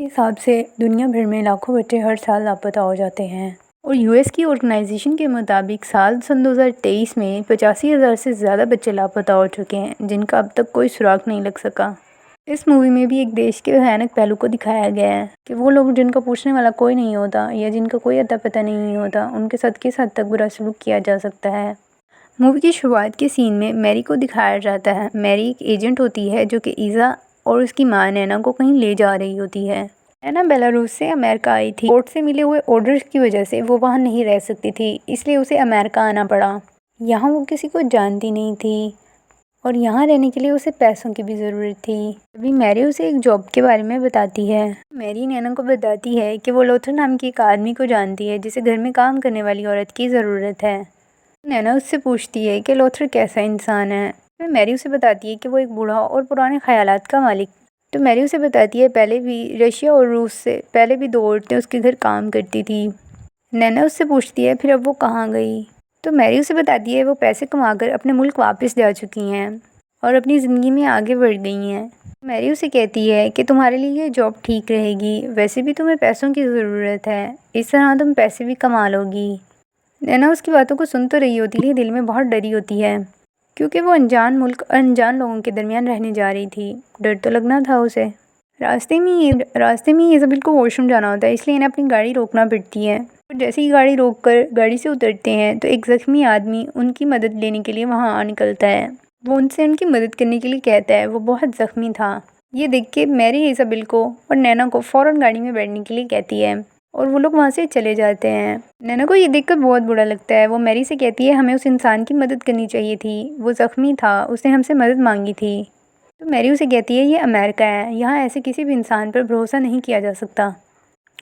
हिसाब से दुनिया भर में लाखों बच्चे हर साल लापता हो जाते हैं और यूएस की ऑर्गेनाइजेशन के मुताबिक सन 2023 में 85,000 से ज़्यादा बच्चे लापता हो चुके हैं, जिनका अब तक कोई सुराग नहीं लग सका। इस मूवी में भी एक देश के भयानक पहलू को दिखाया गया है कि वो लोग जिनका पूछने वाला कोई नहीं होता या जिनका कोई अता पता नहीं होता, उनके साथ किस हद तक बुरा सलूक किया जा सकता है। मूवी की शुरुआत के सीन में मैरी को दिखाया जाता है। मैरी एक एजेंट होती है जो कि ईज़ा और उसकी माँ नैना को कहीं ले जा रही होती है। नैना बेलारूस से अमेरिका आई थी। कोर्ट से मिले हुए ऑर्डर्स की वजह से वो वहाँ नहीं रह सकती थी, इसलिए उसे अमेरिका आना पड़ा। यहाँ वो किसी को जानती नहीं थी और यहाँ रहने के लिए उसे पैसों की भी ज़रूरत थी। अभी मैरी उसे एक जॉब के बारे में बताती है। मैरी नैना को बताती है कि वो लोथर नाम की एक आदमी को जानती है जिसे घर में काम करने वाली औरत की ज़रूरत है। नैना उससे पूछती है कि लोथर कैसा इंसान है। फिर मैरी उसे बताती है कि वो एक बूढ़ा और पुराने ख्यालात का मालिक। तो मैरी उसे बताती है पहले भी रशिया और रूस से पहले भी 2 औरतें उसके घर काम करती थी। नैना उससे पूछती है फिर अब वो कहाँ गई। तो मैरी उसे बताती है वो पैसे कमाकर अपने मुल्क वापस जा चुकी हैं और अपनी ज़िंदगी में आगे बढ़ गई हैं। मैरी उसे कहती है कि तुम्हारे लिए ये जॉब ठीक रहेगी, वैसे भी तुम्हें पैसों की ज़रूरत है, इस तरह तुम पैसे भी कमा लोगी। नैना उसकी बातों को सुन तो रही होती है, दिल में बहुत डरी होती है क्योंकि वो अनजान मुल्क और अनजान लोगों के दरमियान रहने जा रही थी। डर तो लगना था उसे। रास्ते में इज़ाबेल को वॉशरूम जाना होता है, इसलिए इन्हें अपनी गाड़ी रोकना पड़ती है। और जैसे ही गाड़ी रोककर गाड़ी से उतरते हैं तो एक ज़ख्मी आदमी उनकी मदद लेने के लिए वहाँ आ निकलता है। वो उनसे उनकी मदद करने के लिए कहता है। वो बहुत ज़ख्मी था। ये देख के मैरी इज़ाबेल को और नैना को फ़ौरन गाड़ी में बैठने के लिए कहती है और वो लोग वहाँ से चले जाते हैं। नैना को ये देखकर बहुत बुरा लगता है। वो मैरी से कहती है हमें उस इंसान की मदद करनी चाहिए थी, वो ज़ख्मी था, उसने हमसे मदद मांगी थी। तो मैरी उसे कहती है ये अमेरिका है, यहाँ ऐसे किसी भी इंसान पर भरोसा नहीं किया जा सकता।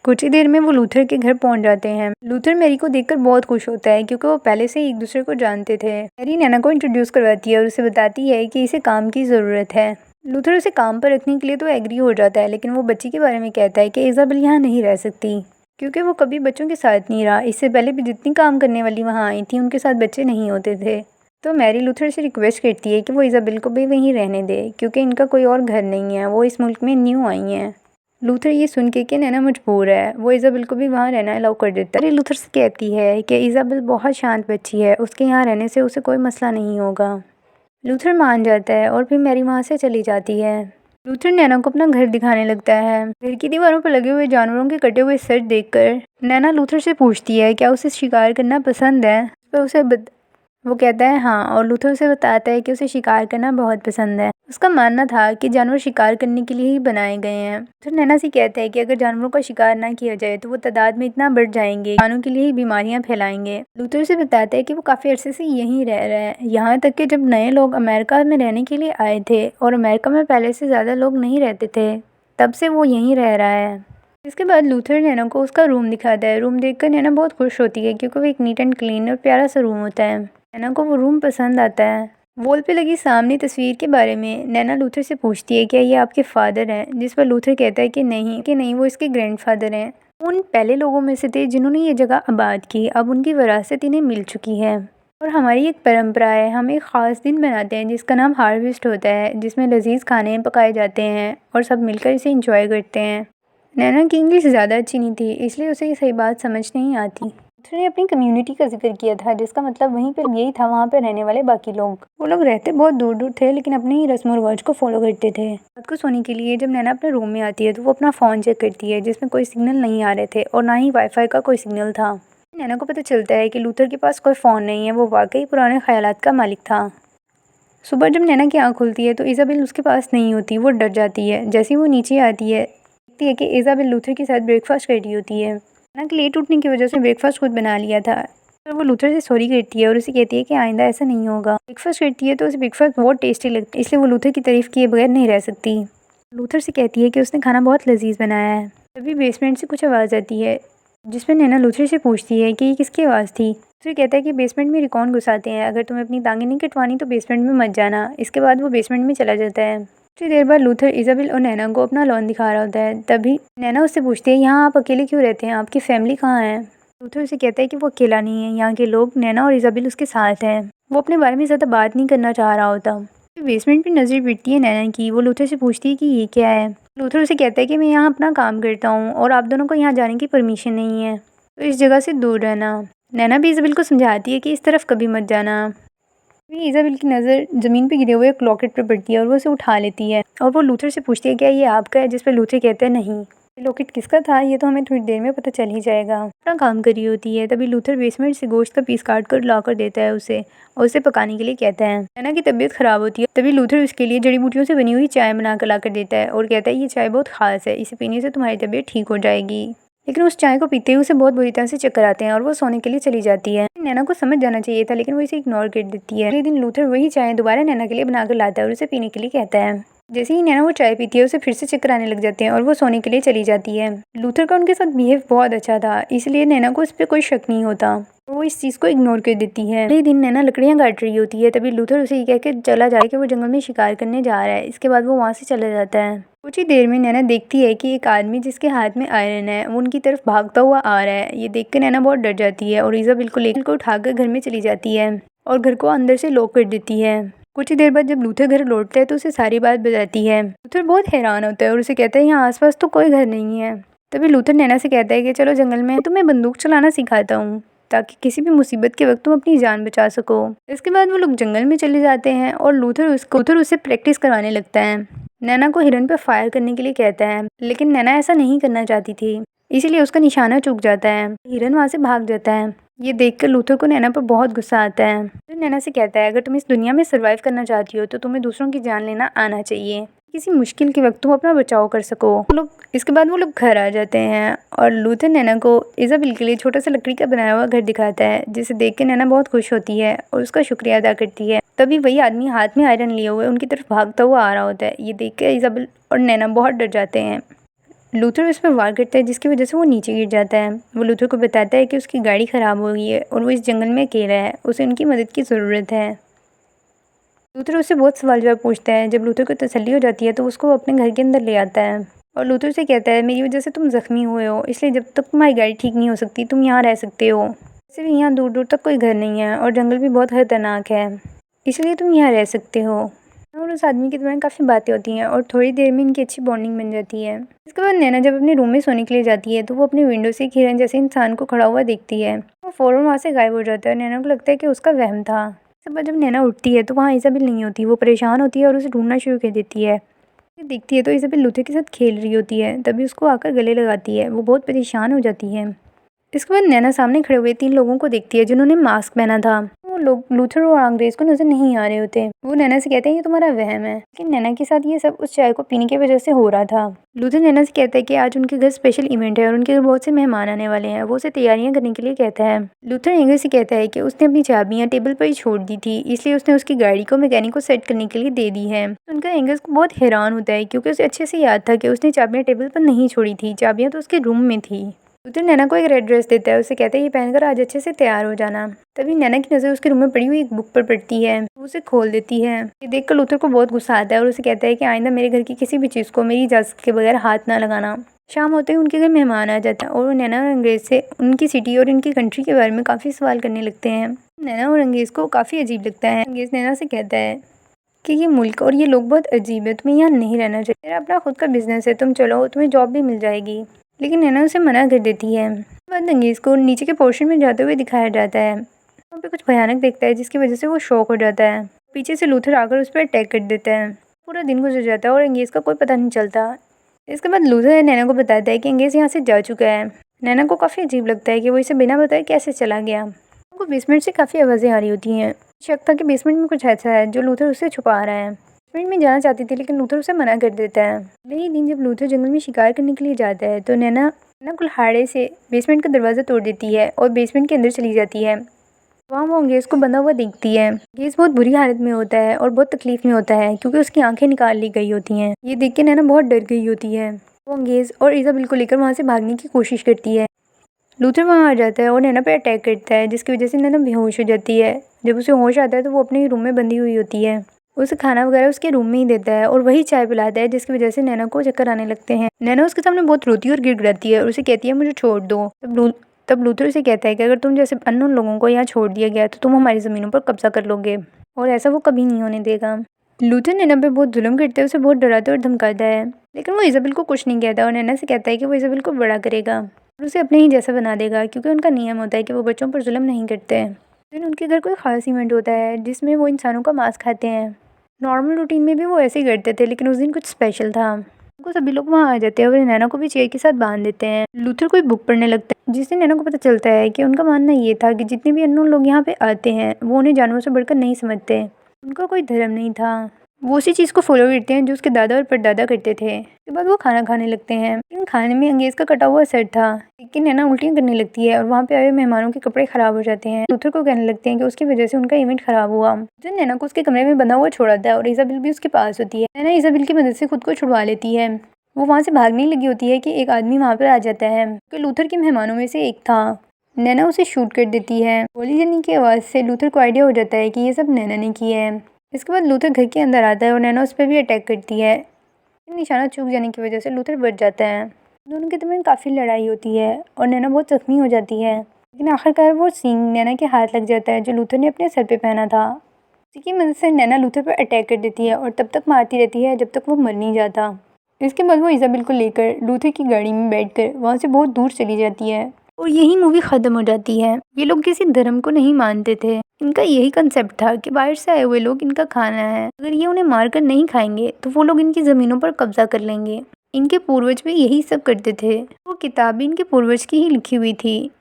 कुछ ही देर में वो लूथर के घर पहुंच जाते हैं। लूथर मैरी को देखकर बहुत खुश होता है क्योंकि वो पहले से ही एक दूसरे को जानते थे। मैरी नैना को इंट्रोड्यूस करवाती है और उसे बताती है कि इसे काम की ज़रूरत है। लूथर उसे काम पर रखने के लिए तो एग्री हो जाता है, लेकिन वो बच्ची के बारे में कहता है कि इज़ाबेल यहाँ नहीं रह सकती क्योंकि वो कभी बच्चों के साथ नहीं रहा। इससे पहले भी जितनी काम करने वाली वहाँ आई थी उनके साथ बच्चे नहीं होते थे। तो मैरी लूथर से रिक्वेस्ट करती है कि वो इज़ाबेल को भी वहीं रहने दे क्योंकि इनका कोई और घर नहीं है, वो इस मुल्क में न्यू आई हैं। लूथर ये सुन के कि नैना मजबूर है, वो इज़ाबेल को भी वहाँ रहना अलाउ कर देता है। लूथर से कहती है कि इज़ाबेल बहुत शांत बच्ची है, उसके यहाँ रहने से उसे कोई मसला नहीं होगा। लूथर मान जाता है और फिर मैरी वहाँ से चली जाती है। लूथर नैना को अपना घर दिखाने लगता है। घर की दीवारों पर लगे हुए जानवरों के कटे हुए सर देखकर नैना लूथर से पूछती है क्या उसे शिकार करना पसंद है। वो कहता है हाँ, और लूथर उसे बताता है कि उसे शिकार करना बहुत पसंद है। उसका मानना था कि जानवर शिकार करने के लिए ही बनाए गए हैं। लूथर नैना से कहता है कि अगर जानवरों का शिकार ना किया जाए तो वो तादाद में इतना बढ़ जाएंगे, इंसानों के लिए ही बीमारियां फैलाएंगे। लूथर उसे बताता है कि वो काफ़ी अरसे से यहीं रह रहा है, यहाँ तक कि जब नए लोग अमेरिका में रहने के लिए आए थे और अमेरिका में पहले से ज़्यादा लोग नहीं रहते थे, तब से वो यहीं रह रहा है। इसके बाद लूथर नैना को उसका रूम दिखाता है। रूम देखकर नैना बहुत खुश होती है क्योंकि वो एक नीट एंड क्लीन और प्यारा सा रूम होता है। नैना को वो रूम पसंद आता है। वॉल पे लगी सामने तस्वीर के बारे में नैना लूथर से पूछती है क्या ये आपके फादर हैं, जिस पर लूथर कहता है कि नहीं वो इसके ग्रैंडफादर हैं। उन पहले लोगों में से थे जिन्होंने ये जगह आबाद की, अब उनकी विरासत इन्हें मिल चुकी है। और हमारी एक परंपरा है, हम एक ख़ास दिन बनाते हैं जिसका नाम हार्वेस्ट होता है, जिसमें लजीज खाने पकाए जाते हैं और सब मिलकर इसे इंजॉय करते हैं। नैना की इंग्लिश ज़्यादा अच्छी नहीं थी, इसलिए उसे ये सही बात समझ नहीं आती। उसने अपनी कम्युनिटी का जिक्र किया था, जिसका मतलब वहीं पर यही था, वहाँ पर रहने वाले बाकी लोग। वो लोग रहते बहुत दूर दूर थे, लेकिन अपने ही रस्म और रिवाज को फॉलो करते थे। रात को सोने के लिए जब नैना अपने रूम में आती है तो वो अपना फ़ोन चेक करती है, जिसमें कोई सिग्नल नहीं आ रहे थे और ना ही वाईफाई का कोई सिग्नल था। नैना को पता चलता है कि लूथर के पास कोई फ़ोन नहीं है, वो वाकई पुराने ख्यालात का मालिक था। सुबह जब नैना की आँख खुलती है तो इज़ाबेल उसके पास नहीं होती। वो डर जाती है। जैसे ही वो नीचे आती है देखती है कि इज़ाबेल लूथर के साथ ब्रेकफास्ट कर रही होती है। नैना के लेट उठने की वजह से ब्रेकफास्ट खुद बना लिया था। तो वो लूथर से सॉरी करती है और उसे कहती है कि आइंदा ऐसा नहीं होगा। ब्रेकफास्ट करती है तो उसे ब्रेकफास्ट बहुत टेस्टी लगता है, इसलिए वो लूथर की तारीफ़ किए बगैर नहीं रह सकती। लूथर से कहती है कि उसने खाना बहुत लजीज बनाया है। तभी बेसमेंट से कुछ आवाज़ आती है, जिसमें नैना लूथर से पूछती है कि ये किसकी आवाज़ थी। लूथर कहता है कि बेसमेंट में रिकॉन घुसाते हैं, अगर तुम्हें अपनी टांगें नहीं कटवानी तो बेसमेंट में मत जाना। इसके बाद वो बेसमेंट में चला जाता है। कुछ देर बाद लूथर इज़ाबेल और नैना को अपना लॉन दिखा रहा होता है। तभी नैना उससे पूछती है यहाँ आप अकेले क्यों रहते हैं, आपकी फैमिली कहाँ है। लूथर उसे कहता है कि वो अकेला नहीं है, यहाँ के लोग, नैना और इज़ाबेल उसके साथ हैं। वो अपने बारे में ज़्यादा बात नहीं करना चाह रहा होता। बेसमेंट में नज़र पड़ती है नैना की। वो लूथर से पूछती है कि ये क्या है। लूथर उसे कहता है कि मैं यहाँ अपना काम करता हूँ और आप दोनों को यहाँ जाने की परमिशन नहीं है, तो इस जगह से दूर रहना। नैना भी इज़ाबेल को समझाती है कि इस तरफ कभी मत जाना। तभी इज़ाबेल की नज़र ज़मीन पे गिरे हुए एक लॉकेट पर पड़ती है और वो उसे उठा लेती है और वो लूथर से पूछती है क्या ये आपका है, जिस पर लूथर कहता है नहीं। ये लॉकेट किसका था ये तो हमें थोड़ी देर में पता चल ही जाएगा। अपना काम कर रही होती है तभी लूथर बेसमेंट से गोश्त का पीस काट कर ला कर देता है उसे और उसे पकाने के लिए कहता है। नैना की तबीयत खराब होती है तभी लूथर उसके लिए जड़ी बूटियों से बनी हुई चाय बना कर ला कर देता है और कहता है ये चाय बहुत खास है, इसे पीने से तुम्हारी तबीयत ठीक हो जाएगी। लेकिन उस चाय को पीते ही उसे बहुत बुरी तरह से चक्कर आते हैं और वो सोने के लिए चली जाती है। नैना को समझ जाना चाहिए था लेकिन वो इसे इग्नोर कर देती है। अगले दिन लूथर वही चाय दोबारा नैना के लिए बनाकर लाता है और उसे पीने के लिए कहता है। जैसे ही नैना वो चाय पीती है उसे फिर से चक्कर आने लग जाते हैं और वो सोने के लिए चली जाती है। लूथर का उनके साथ बिहेव बहुत अच्छा था, इसलिए नैना को उस पर कोई शक नहीं होता। वो इस चीज़ को इग्नोर कर देती है। अगले दिन नैना लकड़ियाँ काट रही होती है तभी लूथर उसे ये कह के चला जाए कि वो जंगल में शिकार करने जा रहा है। इसके बाद वो वहाँ से चला जाता है। कुछ ही देर में नैना देखती है कि एक आदमी जिसके हाथ में आयरन है वो उनकी तरफ भागता हुआ आ रहा है। ये देख कर नैना बहुत डर जाती है और इज़ाबेल को लेकर उठाकर घर में चली जाती है और घर को अंदर से लॉक कर देती है। कुछ ही देर बाद जब लूथर घर लौटता है तो उसे सारी बात बताती है। लूथर बहुत हैरान होता है और उसे कहता है यहाँ आसपास तो कोई घर नहीं है। तभी लूथर नैना से कहता है कि चलो जंगल में तुम्हें बंदूक चलाना सिखाता हूँ ताकि किसी भी मुसीबत के वक्त तुम अपनी जान बचा सको। इसके बाद वो लोग जंगल में चले जाते हैं और लूथर उससे प्रैक्टिस करवाने लगता है। नैना को हिरन पर फायर करने के लिए कहता है लेकिन नैना ऐसा नहीं करना चाहती थी, इसीलिए उसका निशाना चूक जाता है। हिरन वहाँ से भाग जाता है। ये देखकर लूथर को नैना पर बहुत गुस्सा आता है। तो नैना से कहता है अगर तुम इस दुनिया में सर्वाइव करना चाहती हो तो तुम्हें दूसरों की जान लेना आना चाहिए, किसी मुश्किल के वक्त तुम अपना बचाव कर सको। इसके बाद वो लोग घर आ जाते हैं और लूथर नैना को इज़ाबेल के लिए छोटा सा लकड़ी का बनाया हुआ घर दिखाता है, जिसे देख के नैना बहुत खुश होती है और उसका शुक्रिया अदा करती है। तभी वही आदमी हाथ में आयरन लिए हुए उनकी तरफ भागता हुआ आ रहा होता है। ये देख के इज़ाबेल और नैना बहुत डर जाते हैं। लूथर उस पर वार करता है जिसकी वजह से वो नीचे गिर जाता है। वो लूथर को बताता है कि उसकी गाड़ी ख़राब हो गई है और वो इस जंगल में अकेला है, उसे उनकी मदद की ज़रूरत है। लूथर उससे बहुत सवाल जवाब पूछता है। जब लूथर को तसल्ली हो जाती है तो उसको अपने घर के अंदर ले आता है और लूथर से कहता है मेरी वजह से तुम ज़ख्मी हुए हो, इसलिए जब तक तुम्हारी गाड़ी ठीक नहीं हो सकती तुम यहाँ रह सकते हो। वैसे भी यहाँ दूर दूर तक कोई घर नहीं है और जंगल भी बहुत खतरनाक है, इसलिए तुम यहाँ रह सकते हो। और उस आदमी के दौरान काफ़ी बातें होती हैं और थोड़ी देर में इनकी अच्छी बॉन्डिंग बन जाती है। इसके बाद नैना जब अपने रूम में सोने के लिए जाती है तो वो अपने विंडो से एक हिरन जैसे इंसान को खड़ा हुआ देखती है। वो फ़ौरन वहाँ से गायब हो जाता है। नैना को लगता है कि उसका वहम था। इसके बाद जब नैना उठती है तो वहाँ इज़ाबेल नहीं होती। वो परेशान होती है और उसे ढूंढना शुरू कर देती है। देखती है तो इज़ाबेल लूथर के साथ खेल रही होती है, तभी उसको आकर गले लगाती है। वो बहुत परेशान हो जाती है। इसके बाद नैना सामने खड़े हुए 3 लोगों को देखती है जिन्होंने मास्क पहना था। वो लोग लूथर और अंग्रेज को नजर नहीं आ रहे होते। वो नैना से कहते हैं ये तुम्हारा वहम है, लेकिन नैना के साथ ये सब उस चाय को पीने की वजह से हो रहा था। लूथर नैना से कहता है कि आज उनके घर स्पेशल इवेंट है और उनके घर बहुत से मेहमान आने वाले हैं। वो उसे तैयारियां करने के लिए कहता है। लूथर एंगस से कहता है कि उसने अपनी चाबियां टेबल पर ही छोड़ दी थी, इसलिए उसने उसकी गाड़ी को मैकेनिक को सेट करने के लिए दे दी है। उनका एंगस को बहुत हैरान होता है क्योंकि उसे अच्छे से याद था कि उसने चाबियां टेबल पर नहीं छोड़ी थी, चाबियां तो उसके रूम में थी। लूथर नैना को एक रेड ड्रेस देता है। उसे कहता है ये पहनकर आज अच्छे से तैयार हो जाना। तभी नैना की नज़र उसके रूम में पड़ी हुई एक बुक पर पड़ती है। वो उसे खोल देती है। ये देखकर लूथर को बहुत गुस्सा आता है और उसे कहता है कि आइंदा मेरे घर की किसी भी चीज़ को मेरी इजाज़त के बगैर हाथ ना लगाना। शाम होते ही उनके घर मेहमान आ जाता है और वो नैना और अंग्रेज से उनकी सिटी और इनकी कंट्री के बारे में काफ़ी सवाल करने लगते हैं। नैना और अंग्रेज को काफ़ी अजीब लगता है। अंग्रेज नैना से कहता है कि ये मुल्क और ये लोग बहुत अजीब है, तुम्हें यहाँ नहीं रहना चाहिए, मेरा अपना खुद का बिजनेस है, तुम चलो, तुम्हें जॉब भी मिल जाएगी। लेकिन नैना उसे मना कर देती है। बाद अंग्रेज को नीचे के पोर्शन में जाते हुए दिखाया जाता है। वहाँ पे कुछ भयानक देखता है जिसकी वजह से वो शॉक हो जाता है। पीछे से लूथर आकर उस पर अटैक कर देता है। पूरा दिन गुजर जाता है और अंग्रेज का कोई पता नहीं चलता। इसके बाद लूथर नैना को बताता है कि अंग्रेज यहाँ से जा चुका है। नैना को काफ़ी अजीब लगता है कि वो इसे बिना बताए कैसे चला गया। उनको बेसमेंट से काफ़ी आवाज़ें आ रही होती हैं। शक था कि बेसमेंट में कुछ ऐसा है जो लूथर उससे छुपा रहा है। बेसमेंट में जाना चाहती थी लेकिन लूथर उसे मना कर देता है। अगले ही दिन जब लूथर जंगल में शिकार करने के लिए जाता है तो नैना कुल्हाड़े से बेसमेंट का दरवाज़ा तोड़ देती है और बेसमेंट के अंदर चली जाती है। वहाँ वो अंग्रेज़ को बंधा हुआ देखती है। अंग्रेज़ बहुत बुरी हालत में होता है और बहुत तकलीफ में होता है क्योंकि उसकी आंखें निकाल ली गई होती हैं। ये देख के नैना बहुत डर गई होती है। वो अंग्रेज़ और इज़ाबेल को लेकर वहाँ से भागने की कोशिश करती है। लूथर वहाँ आ जाता है और नैना पे अटैक करता है जिसकी वजह से नैना बेहोश हो जाती है। जब उसे होश आता है तो वो अपने रूम में बंधी हुई होती है। उसे खाना वगैरह उसके रूम में ही देता है और वही चाय पिलाता है जिसकी वजह से नैना को चक्कर आने लगते हैं। नैना उसके सामने बहुत रोती और गिड़गिड़ाती है और उसे कहती है मुझे छोड़ दो। तब लूथर उसे कहता है कि अगर तुम जैसे अननोन लोगों को यहाँ छोड़ दिया गया तो तुम हमारी ज़मीनों पर कब्जा कर लोगे और ऐसा वो कभी नहीं होने देगा। लूथर नैना पे बहुत जुल्म करता है, उसे बहुत डराता है और धमकाता है, लेकिन वो इज़ाबेल को कुछ नहीं कहता और नैना से कहता है कि वो इज़ाबेल को बड़ा करेगा और उसे अपने ही जैसा बना देगा, क्योंकि उनका नियम होता है कि वो बच्चों पर जुल्म नहीं करते हैं। लेकिन उनके घर कोई ख़ास इवेंट होता है जिसमें वो इंसानों का मांस खाते हैं। नॉर्मल रूटीन में भी वो ऐसे ही करते थे, लेकिन उस दिन कुछ स्पेशल था। उनको सभी लोग वहाँ आ जाते हैं और नैना को भी चेयर के साथ बांध देते हैं। लूथर कोई बुक पढ़ने लगता है, जिससे नैना को पता चलता है कि उनका मानना ये था कि जितने भी अननोन लोग यहाँ पे आते हैं वो उन्हें जानवरों से बढ़कर नहीं समझते। उनका कोई धर्म नहीं था, वो उसी चीज़ को फॉलो करते हैं जो उसके दादा और परदादा करते थे। उसके बाद वो खाना खाने लगते हैं, लेकिन खाने में अंगेज़ का कटा हुआ सर था। लेकिन नैना उल्टियाँ करने लगती है और वहाँ पे आए मेहमानों के कपड़े खराब हो जाते हैं। लूथर को कहने लगते हैं कि उसकी वजह से उनका इवेंट खराब हुआ। जो नैना को उसके कमरे में बंधा हुआ छोड़ाता है और इज़ाबेल भी उसके पास होती है। नैना इज़ाबेल की मदद से खुद को छुड़वा लेती है। वो वहाँ से भागने लगी होती है कि एक आदमी वहाँ पर आ जाता है, जो लूथर के मेहमानों में से एक था। नैना उसे शूट कर देती है। गोली चलने की आवाज़ से लूथर को आइडिया हो जाता है कि ये सब नैना ने किया है। इसके बाद लूथर घर के अंदर आता है और नैना उस पर भी अटैक करती है। निशाना चूक जाने की वजह से लूथर बच जाता है। दोनों के दरमियान काफ़ी लड़ाई होती है और नैना बहुत जख्मी हो जाती है, लेकिन आखिरकार वो सींग नैना के हाथ लग जाता है जो लूथर ने अपने सर पे पहना था। इसी की मदद से नैना लूथर पर अटैक कर देती है और तब तक मारती रहती है जब तक वो मर नहीं जाता। इसके बाद वो इज़ाबेल को लेकर लूथर की गाड़ी में बैठकर वहाँ से बहुत दूर चली जाती है और यही मूवी ख़त्म हो जाती है। ये लोग किसी धर्म को नहीं मानते थे, इनका यही कंसेप्ट था कि बाहर से आए हुए लोग इनका खाना है, अगर ये उन्हें मारकर नहीं खाएंगे तो वो लोग इनकी ज़मीनों पर कब्जा कर लेंगे। इनके पूर्वज भी यही सब करते थे। वो किताब भी इनके पूर्वज की ही लिखी हुई थी,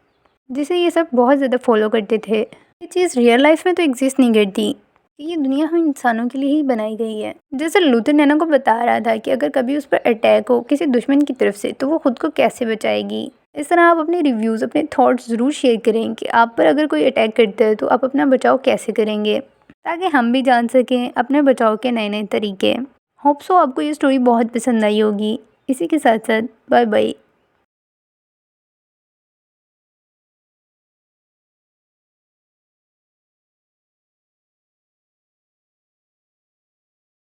जिसे ये सब बहुत ज़्यादा फॉलो करते थे। ये चीज़ रियल लाइफ में तो एग्जिस्ट नहीं करती, ये दुनिया हम इंसानों के लिए ही बनाई गई है। जैसे लूथर नैना को बता रहा था कि अगर कभी उस पर अटैक हो किसी दुश्मन की तरफ से तो वो खुद को कैसे बचाएगी। इस तरह आप अपने रिव्यूज़, अपने थॉट्स ज़रूर शेयर करें कि आप पर अगर कोई अटैक करता है तो आप अपना बचाव कैसे करेंगे, ताकि हम भी जान सकें अपने बचाव के नए नए तरीके। होप सो आपको ये स्टोरी बहुत पसंद आई होगी। इसी के साथ साथ बाय बाय।